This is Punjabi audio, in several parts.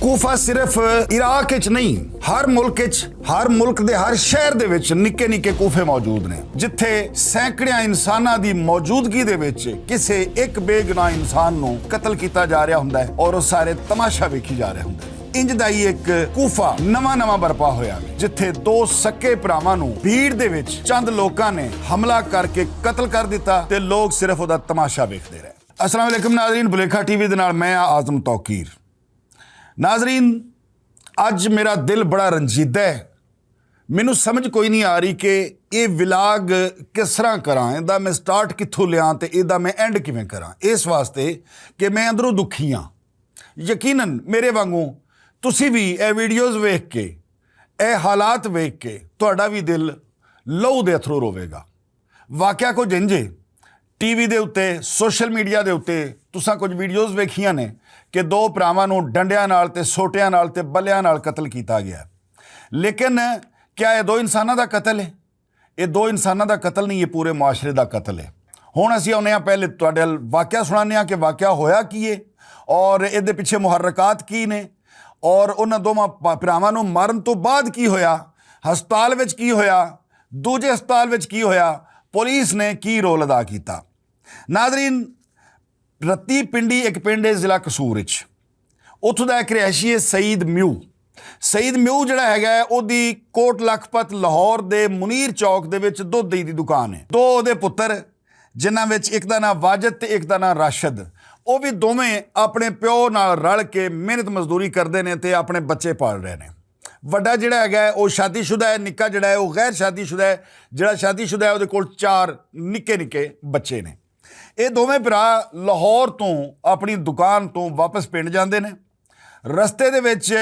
ਕੂਫਾ ਸਿਰਫ ਇਰਾਕ ਵਿੱਚ ਨਹੀਂ, ਹਰ ਮੁਲਕ ਵਿੱਚ, ਹਰ ਮੁਲਕ ਦੇ ਹਰ ਸ਼ਹਿਰ ਦੇ ਵਿੱਚ ਨਿੱਕੇ ਨਿੱਕੇ ਕੂਫੇ ਮੌਜੂਦ ਨੇ, ਜਿੱਥੇ ਸੈਂਕੜਿਆਂ ਇਨਸਾਨਾਂ ਦੀ ਮੌਜੂਦਗੀ ਦੇ ਵਿੱਚ ਕਿਸੇ ਇੱਕ ਬੇਗੁਨਾਹ ਇਨਸਾਨ ਨੂੰ ਕਤਲ ਕੀਤਾ ਜਾ ਰਿਹਾ ਹੁੰਦਾ ਹੈ ਔਰ ਉਹ ਸਾਰੇ ਤਮਾਸ਼ਾ ਵੇਖੀ ਜਾ ਰਹੇ ਹੁੰਦੇ ਨੇ। ਇੰਜ ਦਾ ਹੀ ਇੱਕ ਕੂਫਾ ਨਵਾਂ ਬਰਪਾ ਹੋਇਆ, ਜਿੱਥੇ ਦੋ ਸੱਕੇ ਭਰਾਵਾਂ ਨੂੰ ਭੀੜ ਦੇ ਵਿੱਚ ਚੰਦ ਲੋਕਾਂ ਨੇ ਹਮਲਾ ਕਰਕੇ ਕਤਲ ਕਰ ਦਿੱਤਾ ਤੇ ਲੋਕ ਸਿਰਫ ਉਹਦਾ ਤਮਾਸ਼ਾ ਵੇਖਦੇ ਰਹੇ। अस्सलाम वालेकुम नाज़रीन, बुलेखा टीवी दे नाल मैं आज़म तौकीर। नाज़रीन, अज मेरा दिल बड़ा रंजीदा है, मैनू समझ कोई नहीं आ रही कि ये विलाग किस तरह करा, इहदा मैं स्टार्ट कित्थों लिया ते इहदा मैं एंड किवें करा। इस वास्ते कि मैं अंदरों दुखी हाँ। यकीनन मेरे वांगू तुसी भी ये वीडियोज़ वेख के, ये हालात वेख के तुहाडा भी दिल लहू दे अथरू रोवेगा। वाकया कुछ इंज टीवी ਦੇ ਉੱਤੇ ਸੋਸ਼ਲ ਮੀਡੀਆ ਦੇ ਉੱਤੇ ਤੁਸੀਂ ਕੁਝ ਵੀਡੀਓਜ਼ ਵੇਖੀਆਂ ਨੇ ਕਿ ਦੋ ਭਰਾਵਾਂ ਨੂੰ ਡੰਡਿਆਂ ਨਾਲ ਤੇ ਸੋਟਿਆਂ ਨਾਲ ਤੇ ਬੱਲਿਆਂ ਨਾਲ ਕਤਲ ਕੀਤਾ ਗਿਆ। ਲੇਕਿਨ क्या ਇਹ ਦੋ ਇਨਸਾਨਾਂ ਦਾ ਕਤਲ ਹੈ? ਇਹ ਦੋ ਇਨਸਾਨਾਂ ਦਾ ਕਤਲ ਨਹੀਂ, ਇਹ ਪੂਰੇ ਮੁਆਸ਼ਰੇ ਦਾ ਕਤਲ ਹੈ। ਹੁਣ ਅਸੀਂ ਆਉਂਦੇ ਹਾਂ, ਪਹਿਲੇ ਤੁਹਾਡੇ ਵਾਕਿਆ ਸੁਣਾਉਂਦੇ ਹਾਂ ਕਿ ਵਾਕਿਆ ਹੋਇਆ ਕੀ ਹੈ ਔਰ ਇਹਦੇ ਪਿੱਛੇ ਮੁਹਰਕਾਤ ਕੀ ਨੇ ਔਰ ਉਹਨਾਂ ਦੋਵਾਂ ਭਰਾਵਾਂ ਨੂੰ ਮਾਰਨ ਤੋਂ ਬਾਅਦ ਕੀ ਹੋਇਆ, ਹਸਪਤਾਲ ਵਿੱਚ ਕੀ ਹੋਇਆ, ਦੂਜੇ ਹਸਪਤਾਲ ਵਿੱਚ ਕੀ ਹੋਇਆ, पुलिस ने की रोल अदा किया। नाज़रीन, रत्ती पिंडी एक पिंड है जिला कसूर, उत्थों का एक रिहायशी है सईद म्यू। सईद म्यू जिहड़ा हैगा ओहदी कोट लखपत लाहौर दे मुनीर चौक दे विच दुध दी दुकान है। दो ओहदे पुत्तर जिन्हां विच एक दा नाम वाजिद ते एक दा नाम राशिद, वो भी दोवें अपने प्यो नाल रल के मेहनत मजदूरी करते हैं ते अपने बच्चे पाल रहे हैं। ਵੱਡਾ ਜਿਹੜਾ ਹੈਗਾ ਉਹ ਸ਼ਾਦੀशुदा ਹੈ, ਨਿੱਕਾ ਜਿਹੜਾ ਹੈ ਉਹ ਗੈਰ ਸ਼ਾਦੀशुदा ਹੈ। ਜਿਹੜਾ ਸ਼ਾਦੀशुदा ਹੈ ਉਹਦੇ ਕੋਲ 4 ਨਿੱਕੇ ਬੱਚੇ ਨੇ। ਇਹ ਦੋਵੇਂ ਭਰਾ ਲਾਹੌਰ ਤੋਂ ਆਪਣੀ ਦੁਕਾਨ ਤੋਂ ਵਾਪਸ ਪਿੰਡ ਜਾਂਦੇ ਨੇ। ਰਸਤੇ ਦੇ ਵਿੱਚ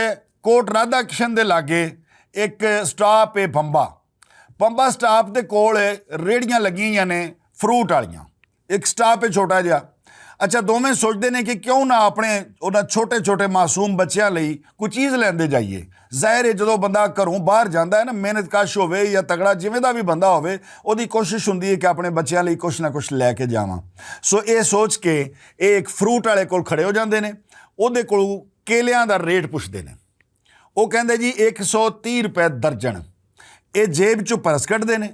ਕੋਟ ਰਾਧਾ ਕਿਸ਼ਨ ਦੇ ਲਾਗੇ ਇੱਕ ਸਟਾਪ ਹੈ ਪੰਬਾ ਸਟਾਪ ਦੇ ਕੋਲ ਰੇੜੀਆਂ ਲੱਗੀਆਂ ਨੇ ਫਰੂਟ ਵਾਲੀਆਂ। ਇੱਕ ਸਟਾਪ ਹੈ ਛੋਟਾ ਜਿਹਾ। ਅੱਛਾ, ਦੋਵੇਂ ਸੋਚਦੇ ਨੇ ਕਿ ਕਿਉਂ ਨਾ ਆਪਣੇ ਉਹਨਾਂ ਛੋਟੇ ਮਾਸੂਮ ਬੱਚਿਆਂ ਲਈ ਕੋਈ ਚੀਜ਼ ਲੈਂਦੇ ਜਾਈਏ। ਜ਼ਾਹਿਰ ਹੈ ਜਦੋਂ ਬੰਦਾ ਘਰੋਂ ਬਾਹਰ ਜਾਂਦਾ ਹੈ ਨਾ, ਮਿਹਨਤਕਸ਼ ਹੋਵੇ ਜਾਂ ਤਗੜਾ ਜਿਵੇਂ ਦਾ ਵੀ ਬੰਦਾ ਹੋਵੇ, ਉਹਦੀ ਕੋਸ਼ਿਸ਼ ਹੁੰਦੀ ਹੈ ਕਿ ਆਪਣੇ ਬੱਚਿਆਂ ਲਈ ਕੁਛ ਨਾ ਕੁਛ ਲੈ ਕੇ ਜਾਵਾਂ। ਸੋ ਇਹ ਸੋਚ ਕੇ ਇਹ ਇੱਕ ਫਰੂਟ ਵਾਲੇ ਕੋਲ ਖੜੇ ਹੋ ਜਾਂਦੇ ਨੇ। ਉਹਦੇ ਕੋਲ ਕੇਲਿਆਂ ਦਾ ਰੇਟ ਪੁੱਛਦੇ ਨੇ। ਉਹ ਕਹਿੰਦੇ ਜੀ 130 ਰੁਪਏ ਦਰਜਨ। ਇਹ ਜੇਬ 'ਚੋਂ ਪਰਸ ਕੱਢਦੇ ਨੇ।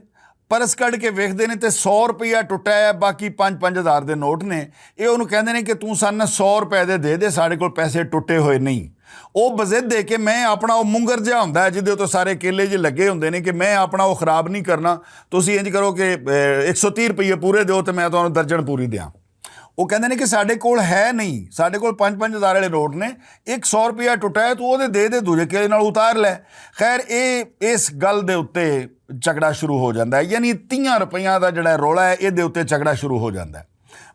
ਪਰਸ ਕੱਢ ਕੇ ਵੇਖਦੇ ਨੇ ਤੇ 100 ਰੁਪਇਆ ਟੁੱਟਾ ਹੈ, ਬਾਕੀ 5-5 ਹਜ਼ਾਰ ਦੇ ਨੋਟ ਨੇ। ਇਹ ਉਹਨੂੰ ਕਹਿੰਦੇ ਨੇ ਕਿ ਤੂੰ ਸਾਨੂੰ 100 ਰੁਪਏ ਦੇ, ਸਾਡੇ ਕੋਲ ਪੈਸੇ ਟੁੱਟੇ ਹੋਏ ਨਹੀਂ। ਉਹ ਬਜ਼ਿੱਦ ਦੇ ਕੇ ਮੈਂ ਆਪਣਾ ਉਹ ਮੁੰਗਰ ਜਿਹਾ ਹੁੰਦਾ ਜਿਹਦੇ ਉੱਤੇ ਸਾਰੇ ਕੇਲੇ ਜਿਹੇ ਲੱਗੇ ਹੁੰਦੇ ਨੇ ਕਿ ਮੈਂ ਆਪਣਾ ਉਹ ਖਰਾਬ ਨਹੀਂ ਕਰਨਾ, ਤੁਸੀਂ ਇੰਜ ਕਰੋ ਕਿ 130 ਰੁਪਏ ਪੂਰੇ ਦਿਓ ਤੇ ਮੈਂ ਤੁਹਾਨੂੰ ਦਰਜਨ ਪੂਰੀ ਦਿਆਂ। ਉਹ ਕਹਿੰਦੇ ਨੇ ਕਿ ਸਾਡੇ ਕੋਲ ਹੈ ਨਹੀਂ, ਸਾਡੇ ਕੋਲ 5-5 ਹਜ਼ਾਰ ਵਾਲੇ ਨੋਟ ਨੇ, 100 ਰੁਪਇਆ ਟੁੱਟਾ ਹੈ, ਤੂੰ ਉਹਦੇ ਦੇ ਦੂਜੇ ਕੇਲੇ ਨਾਲ ਉਤਾਰ ਲੈ। ਖੈਰ ਇਹ ਇਸ ਗੱਲ ਦੇ ਉੱਤੇ ਝਗੜਾ ਸ਼ੁਰੂ ਹੋ ਜਾਂਦਾ ਹੈ, ਯਾਨੀ 30 ਰੁਪਈਆਂ ਦਾ ਜਿਹੜਾ ਰੌਲਾ ਹੈ ਇਹਦੇ ਉੱਤੇ ਝਗੜਾ ਸ਼ੁਰੂ ਹੋ ਜਾਂਦਾ ਹੈ।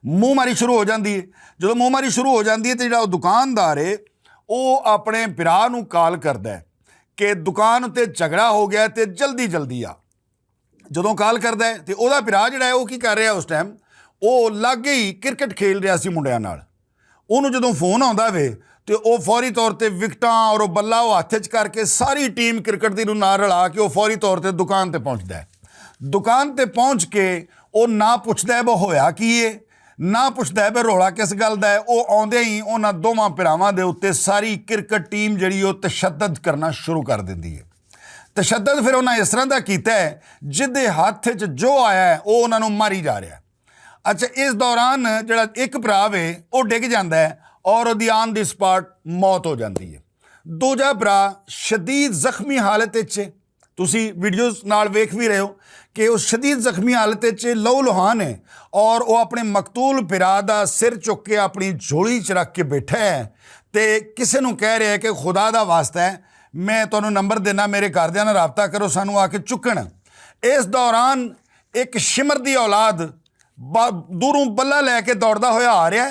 ਮੂੰਹਮਾਰੀ ਸ਼ੁਰੂ ਹੋ ਜਾਂਦੀ ਹੈ। ਜਦੋਂ ਮੂੰਹਮਾਰੀ ਸ਼ੁਰੂ ਹੋ ਜਾਂਦੀ ਹੈ ਤੇ ਜਿਹੜਾ ਉਹ ਦੁਕਾਨਦਾਰ ਹੈ ਉਹ ਆਪਣੇ ਭਰਾ ਨੂੰ ਕਾਲ ਕਰਦਾ ਹੈ ਕਿ ਦੁਕਾਨ ਉੱਤੇ ਝਗੜਾ ਹੋ ਗਿਆ ਤੇ ਜਲਦੀ ਆ। ਜਦੋਂ ਕਾਲ ਕਰਦਾ ਹੈ ਤੇ ਉਹਦਾ ਭਰਾ ਜਿਹੜਾ ਹੈ ਉਹ ਕੀ ਕਰ ਰਿਹਾ ਉਸ ਟਾਈਮ, ਉਹ ਲਾਗੇ ਹੀ ਕ੍ਰਿਕਟ ਖੇਲ ਰਿਹਾ ਸੀ ਮੁੰਡਿਆਂ ਨਾਲ। ਉਹਨੂੰ ਜਦੋਂ ਫੋਨ ਆਉਂਦਾ ਵੇ ਤੇ ਉਹ ਫੌਰੀ ਤੌਰ ਤੇ ਵਿਕਟਾਂ ਔਰ ਉਹ ਬੱਲਾ ਉਹ ਹੱਥ 'ਚ ਕਰਕੇ ਸਾਰੀ ਟੀਮ ਕ੍ਰਿਕਟ ਦੀ ਨੂੰ ਨਾਲ ਰਲਾ ਕੇ ਉਹ ਫੌਰੀ ਤੌਰ ਤੇ ਦੁਕਾਨ ਤੇ ਪਹੁੰਚਦਾ ਹੈ। ਦੁਕਾਨ ਤੇ ਪਹੁੰਚ ਕੇ ਉਹ ਨਾ ਪੁੱਛਦਾ ਵੀ ਹੋਇਆ ਕੀ ਹੈ, ਨਾ ਪੁੱਛਦਾ ਵੀ ਰੌਲਾ ਕਿਸ ਗੱਲ ਦਾ ਹੈ। ਉਹ ਆਉਂਦੇ ਹੀ ਉਹਨਾਂ ਦੋਵਾਂ ਭਰਾਵਾਂ ਦੇ ਉੱਤੇ ਸਾਰੀ ਕ੍ਰਿਕਟ ਟੀਮ ਜਿਹੜੀ ਉਹ ਤਸ਼ੱਦਦ ਕਰਨਾ ਸ਼ੁਰੂ ਕਰ ਦਿੰਦੀ ਹੈ। ਤਸ਼ੱਦਦ ਫਿਰ ਉਹਨਾਂ ਇਸ ਤਰ੍ਹਾਂ ਦਾ ਕੀਤਾ ਹੈ ਜਿਹਦੇ ਹੱਥ 'ਚ ਜੋ ਆਇਆ ਹੈ ਉਹ ਉਹਨਾਂ ਨੂੰ ਮਾਰੀ ਜਾ ਰਿਹਾ। ਅੱਛਾ, ਇਸ ਦੌਰਾਨ ਜਿਹੜਾ ਇੱਕ ਭਰਾ ਵੇ ਉਹ ਡਿੱਗ ਜਾਂਦਾ ਹੈ ਔਰ ਉਹਦੀ ਆਨ ਦੀ ਸਪਾਟ ਮੌਤ ਹੋ ਜਾਂਦੀ ਹੈ। ਦੂਜਾ ਭਰਾ ਸ਼ਦੀਦ ਜ਼ਖਮੀ ਹਾਲਤ ਵਿੱਚ, ਤੁਸੀਂ ਵੀਡੀਓਜ਼ ਨਾਲ ਵੇਖ ਵੀ ਰਹੇ ਹੋ ਕਿ ਉਹ ਸ਼ਦੀਦ ਜ਼ਖਮੀ ਹਾਲਤ ਵਿੱਚ ਲਹੂ ਲੁਹਾਨ ਹੈ ਔਰ ਉਹ ਆਪਣੇ ਮਕਤੂਲ ਭਰਾ ਦਾ ਸਿਰ ਚੁੱਕ ਕੇ ਆਪਣੀ ਝੋਲੀ 'ਚ ਰੱਖ ਕੇ ਬੈਠਾ ਹੈ ਤੇ ਕਿਸੇ ਨੂੰ ਕਹਿ ਰਿਹਾ ਕਿ ਖੁਦਾ ਦਾ ਵਾਸਤਾ ਹੈ, ਮੈਂ ਤੁਹਾਨੂੰ ਨੰਬਰ ਦੇਣਾ, ਮੇਰੇ ਘਰਦਿਆਂ ਨਾਲ ਰਾਬਤਾ ਕਰੋ, ਸਾਨੂੰ ਆ ਕੇ ਚੁੱਕਣ। ਇਸ ਦੌਰਾਨ ਇੱਕ ਸ਼ਿਮਰ ਦੀ ਔਲਾਦ ਦੂਰੋਂ ਬੱਲਾ ਲੈ ਕੇ ਦੌੜਦਾ ਹੋਇਆ ਆ ਰਿਹਾ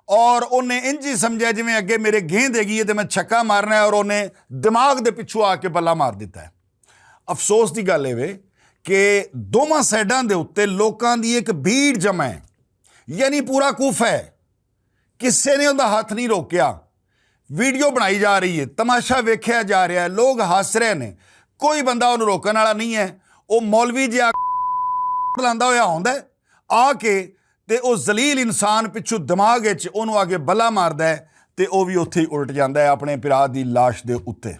ਔਰ ਉਹਨੇ ਇੰਝ ਹੀ ਸਮਝਿਆ ਜਿਵੇਂ ਅੱਗੇ ਮੇਰੇ ਗੇਂਦ ਹੈਗੀ ਹੈ ਤੇ ਮੈਂ ਛੱਕਾ ਮਾਰਨਾ ਹੈ ਔਰ ਉਹਨੇ ਦਿਮਾਗ ਦੇ ਪਿੱਛੋਂ ਆ ਕੇ ਬੱਲਾ ਮਾਰ ਦਿੱਤਾ ਹੈ। ਅਫਸੋਸ ਦੀ ਗੱਲ ਇਹ ਵੇ ਕਿ ਦੋਵਾਂ ਸਾਈਡਾਂ ਦੇ ਉੱਤੇ ਲੋਕਾਂ ਦੀ ਇੱਕ ਭੀੜ ਜਮ੍ਹਾਂ ਹੈ, ਯਾਨੀ ਪੂਰਾ ਕੂਫਾ ਹੈ। ਕਿਸੇ ਨੇ ਉਹਦਾ ਹੱਥ ਨਹੀਂ ਰੋਕਿਆ। ਵੀਡੀਓ ਬਣਾਈ ਜਾ ਰਹੀ ਹੈ, ਤਮਾਸ਼ਾ ਵੇਖਿਆ ਜਾ ਰਿਹਾ ਹੈ, ਲੋਕ ਹੱਸ ਰਹੇ ਨੇ, ਕੋਈ ਬੰਦਾ ਉਹਨੂੰ ਰੋਕਣ ਵਾਲਾ ਨਹੀਂ ਹੈ। ਉਹ ਮੌਲਵੀ ਜਿਹਾ ਲਾਂਦਾ ਹੋਇਆ ਆਉਂਦਾ ਆ ਕੇ ਤੇ ਉਹ ਜ਼ਲੀਲ ਇਨਸਾਨ ਪਿੱਛੋਂ ਦਿਮਾਗ ਵਿੱਚ ਉਹਨੂੰ ਅੱਗੇ ਬੱਲਾ ਮਾਰਦਾ ਹੈ ਤੇ ਉਹ ਵੀ ਉੱਥੇ ਹੀ ਉਲਟ ਜਾਂਦਾ ਹੈ ਆਪਣੇ ਭਰਾ ਦੀ ਲਾਸ਼ ਦੇ ਉੱਤੇ।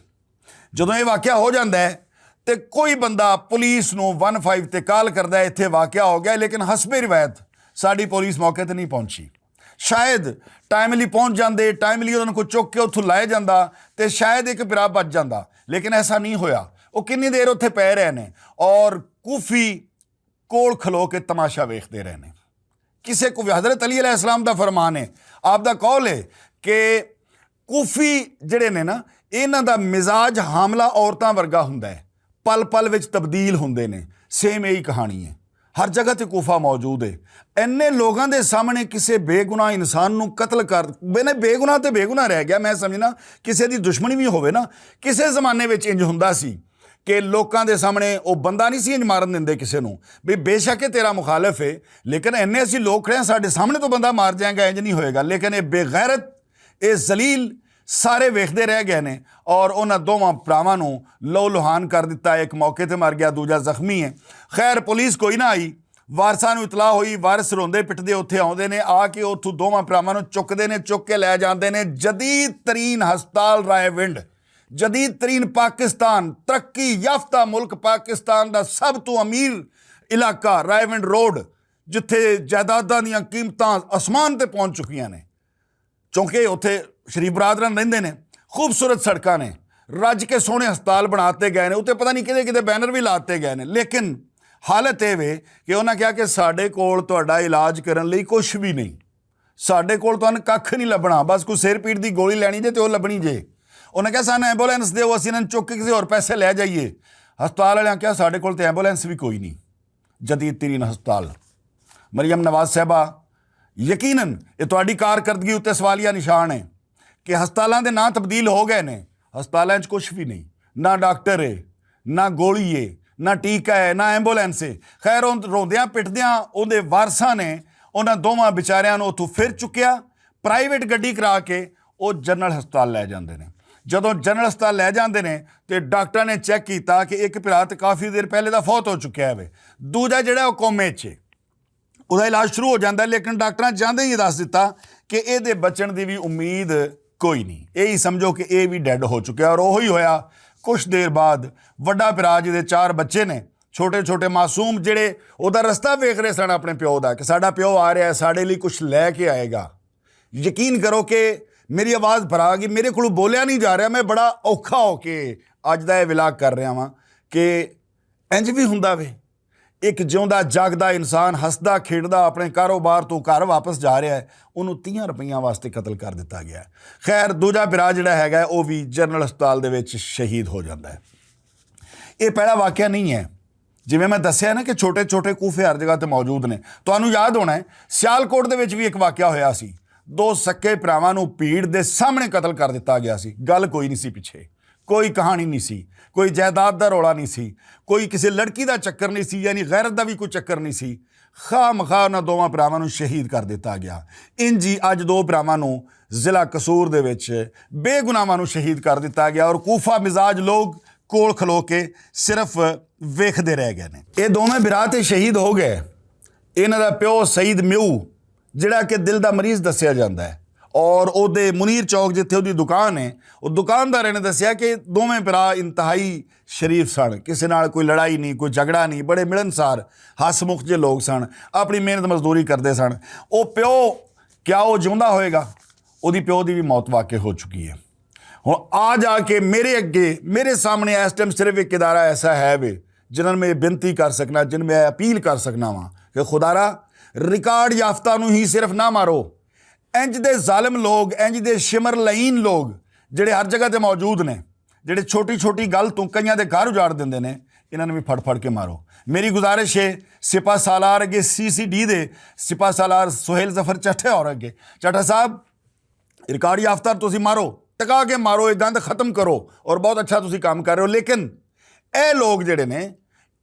ਜਦੋਂ ਇਹ ਵਾਕਿਆ ਹੋ ਜਾਂਦਾ ਹੈ ਤੇ ਕੋਈ ਬੰਦਾ ਪੁਲਿਸ ਨੂੰ 15 ਤੇ ਕਾਲ ਕਰਦਾ ਹੈ ਇੱਥੇ ਵਾਕਿਆ ਹੋ ਗਿਆ, ਲੇਕਿਨ ਹਸਬੇ ਰਿਵਾਇਤ ਸਾਡੀ ਪੁਲਿਸ ਮੌਕੇ ਤੇ ਨਹੀਂ ਪਹੁੰਚੀ। ਸ਼ਾਇਦ ਟਾਈਮਲੀ ਪਹੁੰਚ ਜਾਂਦੇ, ਟਾਈਮਲੀ ਉਹਨਾਂ ਨੂੰ ਚੁੱਕ ਕੇ ਉੱਥੋਂ ਲਾਇਆ ਜਾਂਦਾ ਤੇ ਸ਼ਾਇਦ ਇੱਕ ਭਰਾ ਬਚ ਜਾਂਦਾ, ਲੇਕਿਨ ਐਸਾ ਨਹੀਂ ਹੋਇਆ। ਉਹ ਕਿੰਨੀ ਦੇਰ ਉੱਥੇ ਪੈ ਰਹੇ ਨੇ ਔਰ ਕੂਫੀ ਕੋਲ ਖਲੋ ਕੇ ਤਮਾਸ਼ਾ ਵੇਖਦੇ ਰਹੇ ਨੇ। ਕਿਸੇ ਕੋ ਹਜ਼ਰਤ ਅਲੀ अलैहिस्सलाम ਦਾ ਫਰਮਾਨ ਹੈ, ਆਪ ਦਾ ਕੌਲ ਹੈ ਕਿ ਕੂਫੀ ਜਿਹੜੇ ਨੇ ਨਾ, ਇਹਨਾਂ ਦਾ ਮਿਜ਼ਾਜ ਹਾਮਲਾ ਔਰਤਾਂ ਵਰਗਾ ਹੁੰਦਾ ਹੈ, ਪਲ ਪਲ ਵਿੱਚ ਤਬਦੀਲ ਹੁੰਦੇ ਨੇ। ਸੇਮ ਇਹੀ ਕਹਾਣੀ ਹੈ, ਹਰ ਜਗ੍ਹਾ ਤੇ ਕੂਫਾ ਮੌਜੂਦ ਹੈ। ਇੰਨੇ ਲੋਕਾਂ ਦੇ ਸਾਹਮਣੇ ਕਿਸੇ ਬੇਗੁਨਾਹ ਇਨਸਾਨ ਨੂੰ ਕਤਲ ਕਰ ਬੇਨੇ, ਬੇਗੁਨਾਹ ਤੇ ਬੇਗੁਨਾਹ ਰਹਿ ਗਿਆ। ਮੈਂ ਸਮਝਣਾ ਕਿਸੇ ਦੀ ਦੁਸ਼ਮਣੀ ਵੀ ਹੋਵੇ ਨਾ, ਕਿਸੇ ਜ਼ਮਾਨੇ ਵਿੱਚ ਇੰਜ ਹੁੰਦਾ ਸੀ ਕਿ ਲੋਕਾਂ ਦੇ ਸਾਹਮਣੇ ਉਹ ਬੰਦਾ ਨਹੀਂ ਸੀ ਇੰਜ ਮਾਰਨ ਦਿੰਦੇ ਕਿਸੇ ਨੂੰ, ਵੀ ਬੇਸ਼ੱਕ ਇਹ ਤੇਰਾ ਮੁਖਾਲਫ ਹੈ, ਲੇਕਿਨ ਇੰਨੇ ਅਸੀਂ ਲੋਕ ਰਹੇ ਸਾਡੇ ਸਾਹਮਣੇ ਤੋਂ ਬੰਦਾ ਮਾਰ ਜਾਏਗਾ, ਇੰਜ ਨਹੀਂ ਹੋਏਗਾ। ਲੇਕਿਨ ਇਹ ਬੇਗੈਰਤ, ਇਹ ਜ਼ਲੀਲ ਸਾਰੇ ਵੇਖਦੇ ਰਹਿ ਗਏ ਨੇ ਔਰ ਉਹਨਾਂ ਦੋਵਾਂ ਭਰਾਵਾਂ ਨੂੰ ਲਹੂ ਲੁਹਾਨ ਕਰ ਦਿੱਤਾ। ਇੱਕ ਮੌਕੇ ਤੇ ਮਰ ਗਿਆ, ਦੂਜਾ ਜ਼ਖਮੀ ਹੈ। ਖੈਰ ਪੁਲਿਸ ਕੋਈ ਨਾ ਆਈ, ਵਾਰਸਾਂ ਨੂੰ ਇਤਲਾਹ ਹੋਈ, ਵਾਰਿਸ ਰੋਂਦੇ ਪਿੱਟਦੇ ਉੱਥੇ ਆਉਂਦੇ ਨੇ, ਆ ਕੇ ਉੱਥੋਂ ਦੋਵਾਂ ਭਰਾਵਾਂ ਨੂੰ ਚੁੱਕਦੇ ਨੇ, ਚੁੱਕ ਕੇ ਲੈ ਜਾਂਦੇ ਨੇ ਜਦੀਦ ਤਰੀਨ ਹਸਪਤਾਲ ਰਾਏਵਿੰਡ। ਜਦੀਦ ਤਰੀਨ ਪਾਕਿਸਤਾਨ, ਤਰੱਕੀ ਯਾਫਤਾ ਮੁਲਕ ਪਾਕਿਸਤਾਨ ਦਾ ਸਭ ਤੋਂ ਅਮੀਰ ਇਲਾਕਾ ਰਾਏਵਿੰਡ ਰੋਡ, ਜਿੱਥੇ ਜਾਇਦਾਦਾਂ ਦੀਆਂ ਕੀਮਤਾਂ ਅਸਮਾਨ ਤੇ ਪਹੁੰਚ ਚੁੱਕੀਆਂ ਨੇ, ਕਿਉਂਕਿ ਉੱਥੇ ਸ਼ਰੀਫ ਬਰਾਦਰਨ ਰਹਿੰਦੇ ਨੇ। ਖੂਬਸੂਰਤ ਸੜਕਾਂ ਨੇ, ਰੱਜ ਕੇ ਸੋਹਣੇ ਹਸਪਤਾਲ ਬਣਾਤੇ ਗਏ ਨੇ, ਉੱਤੇ ਪਤਾ ਨਹੀਂ ਕਿਹਦੇ ਕਿਹਦੇ ਬੈਨਰ ਵੀ ਲਾਤੇ ਗਏ ਨੇ। ਲੇਕਿਨ ਹਾਲਤ ਇਹ ਵੇ ਕਿ ਉਹਨਾਂ ਕਿਹਾ ਕਿ ਸਾਡੇ ਕੋਲ ਤੁਹਾਡਾ ਇਲਾਜ ਕਰਨ ਲਈ ਕੁਛ ਵੀ ਨਹੀਂ, ਸਾਡੇ ਕੋਲ ਤੁਹਾਨੂੰ ਕੱਖ ਨਹੀਂ ਲੱਭਣਾ, ਬਸ ਕੋਈ ਸਿਰ ਪੀੜ ਦੀ ਗੋਲੀ ਲੈਣੀ ਜੇ ਤੇ ਉਹ ਲੱਭਣੀ ਜੇ। ਉਹਨਾਂ ਕਿਹਾ ਸਾਨੂੰ ਐਂਬੂਲੈਂਸ ਦਿਓ, ਅਸੀਂ ਇਹਨਾਂ ਨੂੰ ਚੁੱਕ ਕੇ ਕਿਸੇ ਹੋਰ ਪੈਸੇ ਲੈ ਜਾਈਏ। ਹਸਪਤਾਲ ਵਾਲਿਆਂ ਕਿਹਾ ਸਾਡੇ ਕੋਲ ਤੇ ਐਂਬੂਲੈਂਸ ਵੀ ਕੋਈ ਨਹੀਂ। ਜਦੀਦ ਤਰੀਨ ਹਸਪਤਾਲ। ਮਰੀਮ ਨਵਾਜ਼ ਸਾਹਿਬਾ, ਯਕੀਨਨ ਇਹ ਤੁਹਾਡੀ ਕਾਰਕਰਦਗੀ ਉੱਤੇ ਸਵਾਲੀਆ ਨਿਸ਼ਾਨ ਹੈ ਕਿ ਹਸਪਤਾਲਾਂ ਦੇ ਨਾਂ ਤਬਦੀਲ ਹੋ ਗਏ ਨੇ, ਹਸਪਤਾਲਾਂ 'ਚ ਕੁਛ ਵੀ ਨਹੀਂ, ਨਾ ਡਾਕਟਰ ਹੈ, ਨਾ ਗੋਲੀ ਹੈ, ਨਾ ਟੀਕਾ ਹੈ, ਨਾ ਐਂਬੂਲੈਂਸ ਹੈ। ਖੈਰ ਉਹ ਰੋਂਦਿਆਂ ਪਿੱਟਦਿਆਂ ਉਹਦੇ ਵਾਰਸਾਂ ਨੇ ਉਹਨਾਂ ਦੋਵਾਂ ਵਿਚਾਰਿਆਂ ਨੂੰ ਉੱਥੋਂ ਫਿਰ ਚੁੱਕਿਆ, ਪ੍ਰਾਈਵੇਟ ਗੱਡੀ ਕਰਾ ਕੇ ਉਹ ਜਨਰਲ ਹਸਪਤਾਲ ਲੈ ਜਾਂਦੇ ਨੇ। ਜਦੋਂ ਜਨਰਲ ਹਸਪਤਾਲ ਲੈ ਜਾਂਦੇ ਨੇ ਤੇ ਡਾਕਟਰਾਂ ਨੇ ਚੈੱਕ ਕੀਤਾ ਕਿ ਇੱਕ ਭਰਾ ਤਾਂ ਕਾਫੀ ਦੇਰ ਪਹਿਲੇ ਦਾ ਫੌਤ ਹੋ ਚੁੱਕਿਆ ਹੈ, ਦੂਜਾ ਜਿਹੜਾ ਉਹ ਕੋਮੇ 'ਚ, ਉਹਦਾ ਇਲਾਜ ਸ਼ੁਰੂ ਹੋ ਜਾਂਦਾ। ਲੇਕਿਨ ਡਾਕਟਰਾਂ ਜਾਂਦੇ ਹੀ ਦੱਸ ਦਿੱਤਾ ਕਿ ਇਹਦੇ ਬਚਣ ਦੀ ਵੀ ਉਮੀਦ ਕੋਈ ਨਹੀਂ, ਇਹ ਹੀ ਸਮਝੋ ਕਿ ਇਹ ਵੀ ਡੈੱਡ ਹੋ ਚੁੱਕਿਆ। ਔਰ ਉਹੀ ਹੋਇਆ। ਕੁਛ ਦੇਰ ਬਾਅਦ ਵੱਡਾ ਭਰਾ ਜਿਹਦੇ 4 ਬੱਚੇ ਨੇ, ਛੋਟੇ ਛੋਟੇ ਮਾਸੂਮ, ਜਿਹੜੇ ਉਹਦਾ ਰਸਤਾ ਵੇਖ ਰਹੇ ਸਨ ਆਪਣੇ ਪਿਓ ਦਾ ਕਿ ਸਾਡਾ ਪਿਓ ਆ ਰਿਹਾ, ਸਾਡੇ ਲਈ ਕੁਛ ਲੈ ਕੇ ਆਏਗਾ। ਯਕੀਨ ਕਰੋ ਕਿ ਮੇਰੀ ਆਵਾਜ਼ ਭਰਾ ਗਈ, ਮੇਰੇ ਕੋਲੋਂ ਬੋਲਿਆ ਨਹੀਂ ਜਾ ਰਿਹਾ। ਮੈਂ ਬੜਾ ਔਖਾ ਹੋ ਕੇ ਅੱਜ ਦਾ ਇਹ ਵਿਲਾਗ ਕਰ ਰਿਹਾ ਵਾਂ ਕਿ ਇੰਜ ਵੀ ਹੁੰਦਾ ਵੇ, ਇੱਕ ਜਿਉਂਦਾ ਜਾਗਦਾ ਇਨਸਾਨ ਹੱਸਦਾ ਖੇਡਦਾ ਆਪਣੇ ਕਾਰੋਬਾਰ ਤੋਂ ਘਰ ਵਾਪਸ ਜਾ ਰਿਹਾ ਹੈ, ਉਹਨੂੰ 30 ਰੁਪਈਆਂ ਵਾਸਤੇ ਕਤਲ ਕਰ ਦਿੱਤਾ ਗਿਆ। ਖੈਰ ਦੂਜਾ ਭਰਾ ਜਿਹੜਾ ਹੈਗਾ ਉਹ ਵੀ ਜਨਰਲ ਹਸਪਤਾਲ ਦੇ ਵਿੱਚ ਸ਼ਹੀਦ ਹੋ ਜਾਂਦਾ ਹੈ। ਇਹ ਪਹਿਲਾ ਵਾਕਿਆ ਨਹੀਂ ਹੈ। ਜਿਵੇਂ ਮੈਂ ਦੱਸਿਆ ਨਾ ਕਿ ਛੋਟੇ ਛੋਟੇ ਕੂਫੇ ਹਰ ਜਗ੍ਹਾ ਤੇ ਮੌਜੂਦ ਨੇ। ਤੁਹਾਨੂੰ ਯਾਦ ਹੋਣਾ ਹੈ ਸਿਆਲਕੋਟ ਦੇ ਵਿੱਚ ਵੀ ਇੱਕ ਵਾਕਿਆ ਹੋਇਆ ਸੀ, 2 ਸਕੇ ਭਰਾਵਾਂ ਨੂੰ ਭੀੜ ਦੇ ਸਾਹਮਣੇ ਕਤਲ ਕਰ ਦਿੱਤਾ ਗਿਆ ਸੀ। ਗੱਲ ਕੋਈ ਨਹੀਂ ਸੀ ਪਿੱਛੇ, ਕੋਈ ਕਹਾਣੀ ਨਹੀਂ ਸੀ, ਕੋਈ ਜਾਇਦਾਦ ਦਾ ਰੌਲਾ ਨਹੀਂ ਸੀ, ਕੋਈ ਕਿਸੇ ਲੜਕੀ ਦਾ ਚੱਕਰ ਨਹੀਂ ਸੀ, ਯਾਨੀ ਗੈਰਤ ਦਾ ਵੀ ਕੋਈ ਚੱਕਰ ਨਹੀਂ ਸੀ। ਖਾਮਖਾ ਉਹਨਾਂ ਦੋਵਾਂ ਭਰਾਵਾਂ ਨੂੰ ਸ਼ਹੀਦ ਕਰ ਦਿੱਤਾ ਗਿਆ। ਇੰਜ ਹੀ ਅੱਜ 2 ਭਰਾਵਾਂ ਨੂੰ ਜ਼ਿਲ੍ਹਾ ਕਸੂਰ ਦੇ ਵਿੱਚ ਬੇਗੁਨਾਹਾਂ ਨੂੰ ਸ਼ਹੀਦ ਕਰ ਦਿੱਤਾ ਗਿਆ ਔਰ ਕੂਫਾ ਮਿਜ਼ਾਜ ਲੋਕ ਕੋਲ ਖਲੋ ਕੇ ਸਿਰਫ ਵੇਖਦੇ ਰਹਿ ਗਏ ਨੇ। ਇਹ ਦੋਵੇਂ ਭਰਾ ਤੇ ਸ਼ਹੀਦ ਹੋ ਗਏ। ਇਹਨਾਂ ਦਾ ਪਿਓ ਸਈਦ ਮਿਊ, ਜਿਹੜਾ ਕਿ ਦਿਲ ਦਾ ਮਰੀਜ਼ ਦੱਸਿਆ ਜਾਂਦਾ ਹੈ, ਔਰ ਉਹਦੇ ਮੁਨੀਰ ਚੌਕ ਜਿੱਥੇ ਉਹਦੀ ਦੁਕਾਨ ਹੈ, ਉਹ ਦੁਕਾਨਦਾਰ ਨੇ ਦੱਸਿਆ ਕਿ ਦੋਵੇਂ ਭਰਾ ਇੰਤਹਾਈ ਸ਼ਰੀਫ ਸਨ, ਕਿਸੇ ਨਾਲ ਕੋਈ ਲੜਾਈ ਨਹੀਂ, ਕੋਈ ਝਗੜਾ ਨਹੀਂ, ਬੜੇ ਮਿਲਣਸਾਰ ਹਸਮੁਖ ਜਿਹੇ ਲੋਕ ਸਨ, ਆਪਣੀ ਮਿਹਨਤ ਮਜ਼ਦੂਰੀ ਕਰਦੇ ਸਨ। ਉਹ ਪਿਓ, ਕਿਆ ਉਹ ਜਿਉਂਦਾ ਹੋਏਗਾ? ਉਹਦੀ ਪਿਓ ਦੀ ਵੀ ਮੌਤ ਵਾਕਿਆ ਹੋ ਚੁੱਕੀ ਹੈ। ਹੁਣ ਆ ਜਾ ਕੇ ਮੇਰੇ ਅੱਗੇ, ਮੇਰੇ ਸਾਹਮਣੇ ਇਸ ਟਾਈਮ ਸਿਰਫ ਇੱਕ ਇਦਾਰਾ ਐਸਾ ਹੈ ਵੇ ਜਿਨ੍ਹਾਂ ਨੂੰ ਮੈਂ ਬੇਨਤੀ ਕਰ ਸਕਣਾ, ਜਿਨ ਮੈਂ ਅਪੀਲ ਕਰ ਸਕਣਾ ਵਾਂ ਕਿ ਖੁਦਾਰਾ ਰਿਕਾਰਡ ਯਾਫਤਾ ਨੂੰ ਹੀ ਸਿਰਫ ਨਾ ਮਾਰੋ। ਇੰਜ ਦੇ ਜ਼ਾਲਿਮ ਲੋਕ, ਇੰਜ ਦੇ ਸ਼ਿਮਰ ਲਈਨ ਲੋਕ ਜਿਹੜੇ ਹਰ ਜਗ੍ਹਾ ਤੇ ਮੌਜੂਦ ਨੇ, ਜਿਹੜੇ ਛੋਟੀ ਛੋਟੀ ਗੱਲ ਤੋਂ ਕਈਆਂ ਦੇ ਘਰ ਉਜਾੜ ਦਿੰਦੇ ਨੇ, ਇਹਨਾਂ ਨੂੰ ਵੀ ਫੜ ਫੜ ਕੇ ਮਾਰੋ। ਮੇਰੀ ਗੁਜ਼ਾਰਿਸ਼ ਹੈ ਸਿਪਾਹ ਸਾਲਾਰ ਅੱਗੇ CCD ਦੇ ਸਿਪਾਹ ਸਾਲਾਰ ਸੁਹੇਲ ਜ਼ਫਰ ਚੱਠੇ ਔਰ ਅੱਗੇ, ਚੱਠਾ ਸਾਹਿਬ ਰਿਕਾਰਡ ਯਾਫਤਾ ਤੁਸੀਂ ਮਾਰੋ, ਟਕਾ ਕੇ ਮਾਰੋ, ਇਹ ਗੰਦ ਖਤਮ ਕਰੋ ਔਰ ਬਹੁਤ ਅੱਛਾ ਤੁਸੀਂ ਕੰਮ ਕਰ ਰਹੇ ਹੋ। ਲੇਕਿਨ ਇਹ ਲੋਕ ਜਿਹੜੇ ਨੇ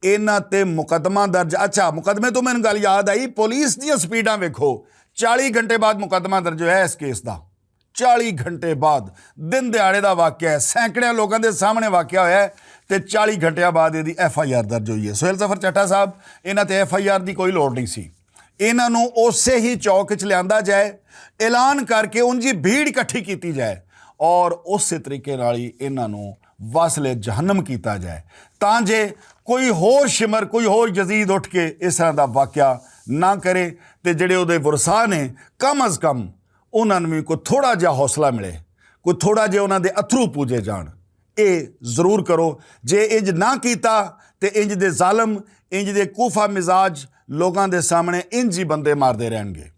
ਇਹਨਾਂ ਤੇ ਮੁਕੱਦਮਾ ਦਰਜ, ਅੱਛਾ ਮੁਕੱਦਮੇ ਤੋਂ ਮੈਨੂੰ ਗੱਲ ਯਾਦ ਆਈ, ਪੁਲਿਸ ਦੀਆਂ ਸਪੀਡਾਂ ਵੇਖੋ। 40 ਘੰਟੇ ਬਾਅਦ ਮੁਕੱਦਮਾ ਦਰਜ ਹੋਇਆ ਇਸ ਕੇਸ ਦਾ, 40 ਘੰਟੇ ਬਾਅਦ, ਦਿਨ ਦਿਹਾੜੇ ਦਾ ਵਾਕਿਆ ਹੈ, ਸੈਂਕੜਿਆਂ ਲੋਕਾਂ ਦੇ ਸਾਹਮਣੇ ਵਾਕਿਆ ਹੋਇਆ ਹੈ ਤੇ 40 ਘੰਟਿਆਂ ਬਾਅਦ ਇਹਦੀ FIR ਦਰਜ ਹੋਈ ਹੈ। ਸੁਹੇਲ ਜ਼ਫਰ ਚੱਠਾ ਸਾਹਿਬ, ਇਹਨਾਂ ਤੇ FIR ਦੀ ਕੋਈ ਲੋੜ ਨਹੀਂ ਸੀ। ਇਹਨਾਂ ਨੂੰ ਉਸੇ ਹੀ ਚੌਕ 'ਚ ਲਿਆਂਦਾ ਜਾਏ, ਐਲਾਨ ਕਰਕੇ ਉਂਝ ਹੀ ਭੀੜ ਇਕੱਠੀ ਕੀਤੀ ਜਾਏ ਔਰ ਉਸੇ ਤਰੀਕੇ ਨਾਲ ਹੀ ਇਹਨਾਂ ਨੂੰ ਵਾਸਲੇ ਜਹੰਨਮ ਕੀਤਾ ਜਾਏ, ਤਾਂ ਜੇ ਕੋਈ ਹੋਰ ਸ਼ਿਮਰ, ਕੋਈ ਹੋਰ ਯਜ਼ੀਦ ਉੱਠ ਕੇ ਇਸ ਤਰ੍ਹਾਂ ਦਾ ਵਾਕਿਆ ਨਾ ਕਰੇ ਤੇ ਜਿਹੜੇ ਉਹਦੇ ਵਰਸਾ ਨੇ ਕਮ ਅਜ਼ ਕਮ ਉਹਨਾਂ ਨੂੰ ਵੀ ਕੋਈ ਥੋੜ੍ਹਾ ਜਿਹਾ ਹੌਸਲਾ ਮਿਲੇ, ਕੋਈ ਥੋੜ੍ਹਾ ਜਿਹਾ ਉਹਨਾਂ ਦੇ ਅਥਰੂ ਪੂਜੇ ਜਾਣ। ਇਹ ਜ਼ਰੂਰ ਕਰੋ। ਜੇ ਇੰਜ ਨਾ ਕੀਤਾ ਤੇ ਇੰਜ ਦੇ ਜ਼ਾਲਮ, ਇੰਜ ਦੇ ਕੂਫਾ ਮਿਜ਼ਾਜ ਲੋਕਾਂ ਦੇ ਸਾਹਮਣੇ ਇੰਜ ਹੀ ਬੰਦੇ ਮਾਰਦੇ ਰਹਿਣਗੇ।